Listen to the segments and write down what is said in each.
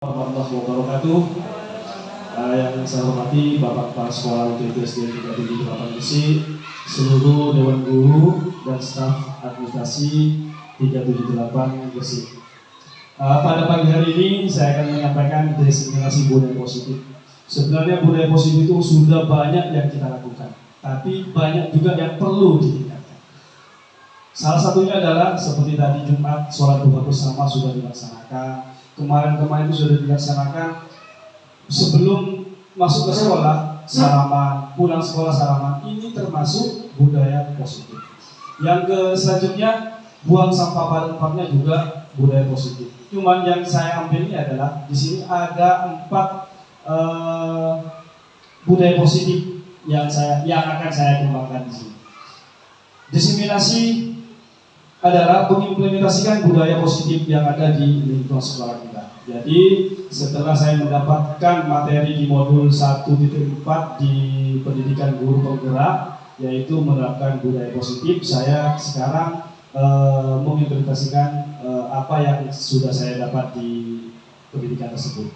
Warahmatullahi wabarakatuh. Yang saya hormati Bapak Kepala Sekolah UTT SD 378 Gresik, seluruh Dewan Guru dan staf administrasi 378 Gresik. Pada pagi hari ini saya akan menyampaikan diseminasi budaya positif. Sebenarnya budaya positif itu sudah banyak yang kita lakukan, tapi banyak juga yang perlu ditingkatkan. Salah satunya adalah seperti tadi Jumat, sholat duha bersama sudah dilaksanakan. Kemarin itu sudah dilaksanakan sebelum masuk ke sekolah, salaman, pulang sekolah salaman. Ini termasuk budaya positif. Yang selanjutnya, buang sampah pada tempatnya juga budaya positif. Cuman yang saya ambil ini adalah di sini ada 4 budaya positif yang akan saya kembangkan di sini. Diseminasi adalah mengimplementasikan budaya positif yang ada di lingkungan sekolah kita. Jadi setelah saya mendapatkan materi di modul 1.4 di pendidikan guru penggerak, yaitu menerapkan budaya positif, saya sekarang mengimplementasikan apa yang sudah saya dapat di pendidikan tersebut.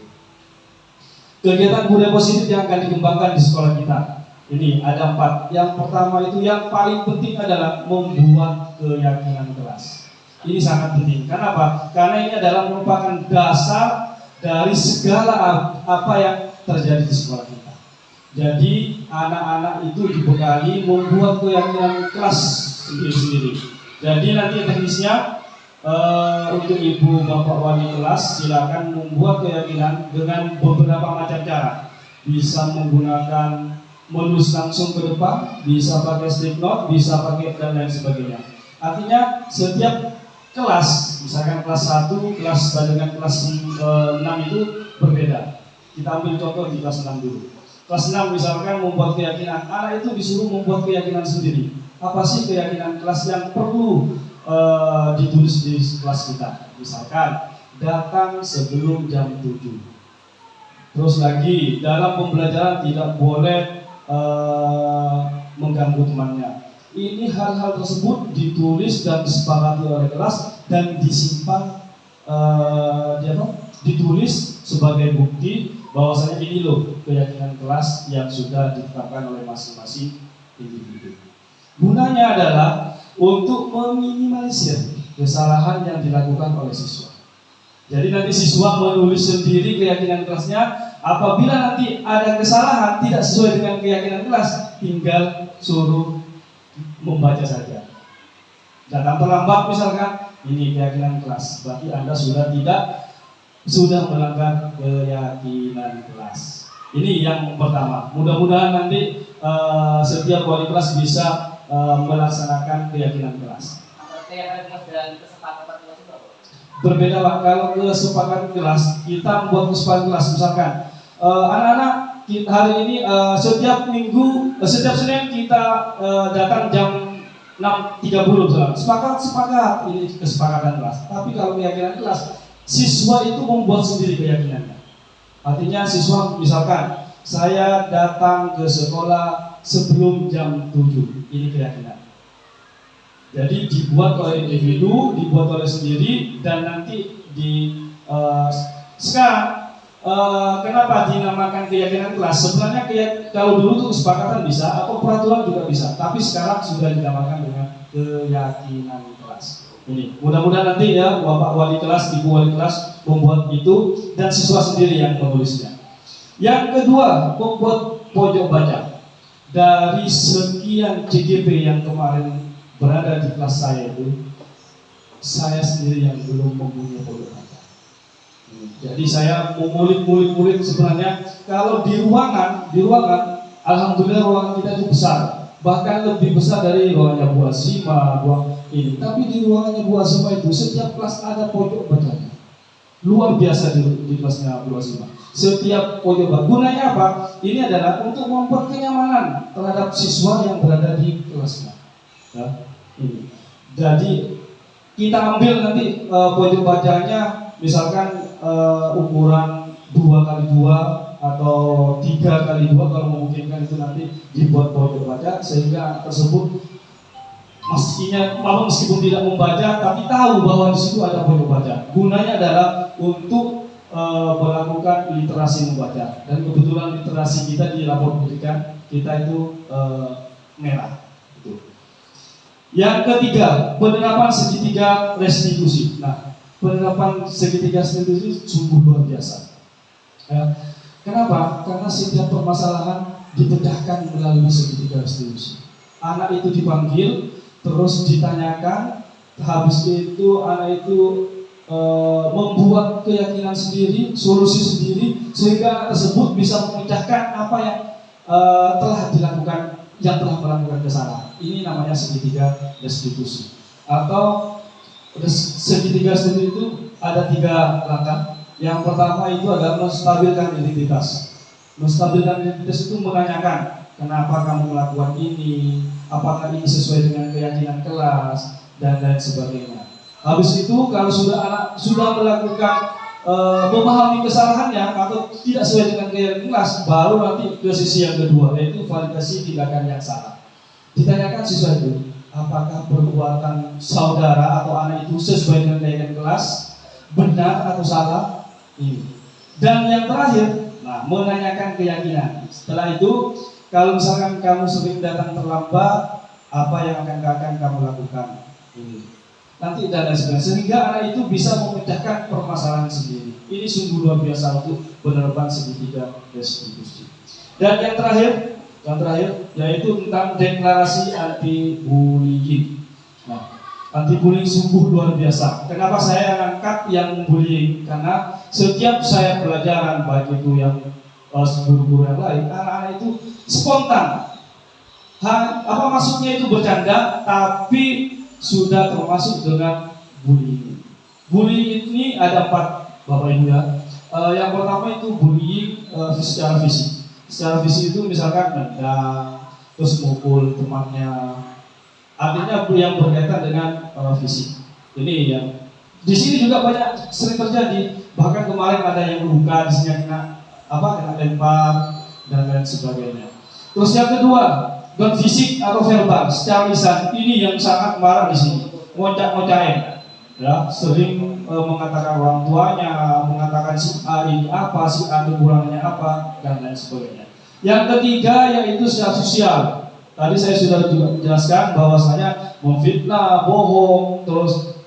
Kegiatan budaya positif yang akan dikembangkan di sekolah kita ini ada 4. Yang pertama itu yang paling penting adalah membuat keyakinan kelas. Ini sangat penting. Kenapa? Karena ini adalah merupakan dasar dari segala apa yang terjadi di sekolah kita. Jadi anak-anak itu dibekali membuat keyakinan kelas sendiri-sendiri. Jadi nanti teknisnya untuk ibu bapak wali kelas silakan membuat keyakinan dengan beberapa macam cara. Bisa menggunakan menulis langsung ke depan, bisa pakai stick note, bisa pakai dan lain sebagainya. Artinya setiap kelas, misalkan kelas 1, kelas dengan kelas 6 itu berbeda. Kita ambil contoh di kelas 6 dulu. Kelas 6 misalkan membuat keyakinan, anak itu disuruh membuat keyakinan sendiri. Apa sih keyakinan kelas yang perlu ditulis di kelas kita? Misalkan datang sebelum jam 7. Terus lagi dalam pembelajaran tidak boleh mengganggu temannya. Ini hal-hal tersebut ditulis dan disepakati oleh kelas dan disimpan, ditulis sebagai bukti bahwasanya ini loh keyakinan kelas yang sudah ditetapkan oleh masing-masing individu. Gunanya adalah untuk meminimalisir kesalahan yang dilakukan oleh siswa. Jadi nanti siswa menulis sendiri keyakinan kelasnya. Apabila nanti ada kesalahan tidak sesuai dengan keyakinan kelas, tinggal suruh membaca saja. Datang terlambat misalkan, ini keyakinan kelas, berarti Anda sudah melanggar keyakinan kelas. Ini yang pertama. Mudah-mudahan nanti setiap wali kelas bisa melaksanakan keyakinan kelas. Keyakinan kelas dan kesepakatan kelas itu apa? Berbeda Pak. Kalau kesepakatan kelas, kita membuat kesepakatan kelas misalkan anak-anak hari ini setiap minggu, setiap Senin kita datang jam 6.30 misalkan. Sepakat ini kesepakatan kelas. Tapi kalau keyakinan kelas, siswa itu membuat sendiri keyakinannya. Artinya siswa misalkan saya datang ke sekolah sebelum jam 7. Ini keyakinan. Jadi dibuat oleh individu, dibuat oleh sendiri, dan nanti sekarang kenapa dinamakan keyakinan kelas? Sebenarnya kalau dulu tuh kesepakatan bisa, atau peraturan juga bisa, tapi sekarang sudah dinamakan dengan keyakinan kelas. Ini mudah-mudahan nanti ya bapak wali kelas, ibu wali kelas membuat itu dan siswa sendiri yang menulisnya. Yang kedua, membuat pojok baca. Dari sekian CGP yang kemarin berada di kelas saya itu, saya sendiri yang belum mempunyai pojok baca. Jadi saya mengulik sebenarnya kalau di ruangan, alhamdulillah ruangan kita itu besar, bahkan lebih besar dari ruangannya Bu Asima, ini. Tapi di ruangannya Bu Asima itu setiap kelas ada pojok bacanya, luar biasa di kelasnya Bu Asima. Setiap pojok baca. Gunanya apa? Ini adalah untuk membuat kenyamanan terhadap siswa yang berada di kelasnya. Ya, ini. Jadi kita ambil nanti pojok bacanya, misalkan ukuran 2x2 atau 3x2 kalau memungkinkan, itu nanti dibuat pojok baca sehingga anak tersebut meskipun tidak membaca tapi tahu bahwa di situ ada pojok baca. Gunanya adalah untuk melakukan literasi membaca, dan kebetulan literasi kita di lapor pendidikan kita itu merah. Gitu. Yang ketiga, penerapan segitiga restitusi. Nah, penerapan segitiga restitusi sungguh luar biasa. Kenapa? Karena setiap permasalahan dipecahkan melalui segitiga restitusi. Anak itu dipanggil, terus ditanyakan, habis itu anak itu membuat keyakinan sendiri, solusi sendiri, sehingga anak tersebut bisa memecahkan apa yang telah dilakukan, yang telah melakukan kesalahan. Ini namanya segitiga restitusi. Atau segitiga restitusi itu ada 3 langkah. Yang pertama itu adalah menstabilkan identitas. Menstabilkan identitas itu menanyakan, kenapa kamu melakukan ini, apakah ini sesuai dengan keyakinan kelas, dan lain sebagainya. Habis itu kalau anak sudah melakukan memahami kesalahannya atau tidak sesuai dengan keyakinan kelas, baru nanti ke sisi yang kedua, yaitu validasi tindakan yang salah. Ditanyakan siswa itu, apakah perbuatan saudara atau anak itu sesuai dengan keyakinan kelas, benar atau salah? Ini. Dan yang terakhir, menanyakan keyakinan. Setelah itu, kalau misalkan kamu sering datang terlambat, apa yang akan kamu lakukan? Ini. Nanti dan lain sebagainya, sehingga anak itu bisa memecahkan permasalahan sendiri. Ini sungguh luar biasa untuk penerapan segitiga restitusi. Dan yang terakhir yaitu tentang deklarasi anti bullying. Nah, anti bullying sungguh luar biasa. Kenapa saya angkat yang bullying? Karena setiap saya pelajaran, baik itu yang guru-guru yang lain, anak-anak itu spontan. Apa maksudnya itu bercanda, tapi sudah termasuk dengan bullying. Bullying ini ada 4, Bapak Ibu ya. Yang pertama itu bullying secara fisik. Secara fisik itu misalkan nendang, terus mukul temannya. Artinya yang berkaitan dengan fisik. Ini yang di sini juga banyak sering terjadi. Bahkan kemarin ada yang luka di sini kena lempar dan lain sebagainya. Terus yang kedua, non fisik atau verbal, secara lisan, ini yang sangat marah di sini. Ngocak-ngocain, ya, sering mengatakan orang tuanya, mengatakan si A ini apa, si A kekurangannya apa, dan lain sebagainya. Yang ketiga yaitu secara sosial. Tadi saya sudah juga jelaskan bahwasanya memfitnah, bohong, terus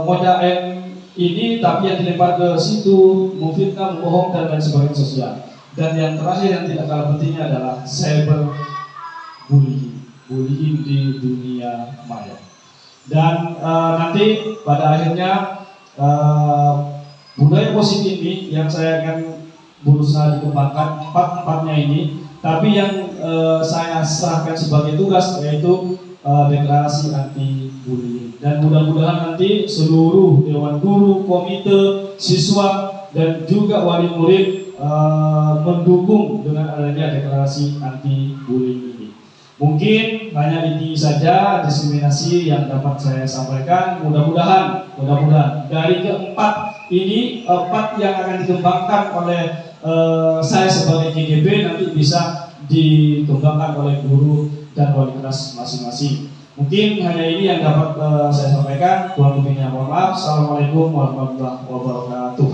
ngocain ini tapi yang dilempar ke situ, memfitnah, membohong, dan lain sebagainya sosial. Dan yang terakhir yang tidak kalah pentingnya adalah cyber bullying di dunia maya. Dan nanti pada akhirnya budaya positif ini yang saya akan berusaha dikembangkan 4-4-nya ini. Tapi yang saya serahkan sebagai tugas yaitu deklarasi anti bullying. Dan mudah-mudahan nanti seluruh dewan guru, komite, siswa, dan juga wali murid mendukung dengan adanya deklarasi anti bullying ini. Mungkin hanya ini saja diskriminasi yang dapat saya sampaikan. Mudah-mudahan dari keempat ini, 4 yang akan dikembangkan oleh saya sebagai GGB nanti bisa dikembangkan oleh guru dan wali kelas masing-masing. Mungkin hanya ini yang dapat saya sampaikan. Kurang lebihnya mohon maaf. Assalamualaikum warahmatullahi wabarakatuh.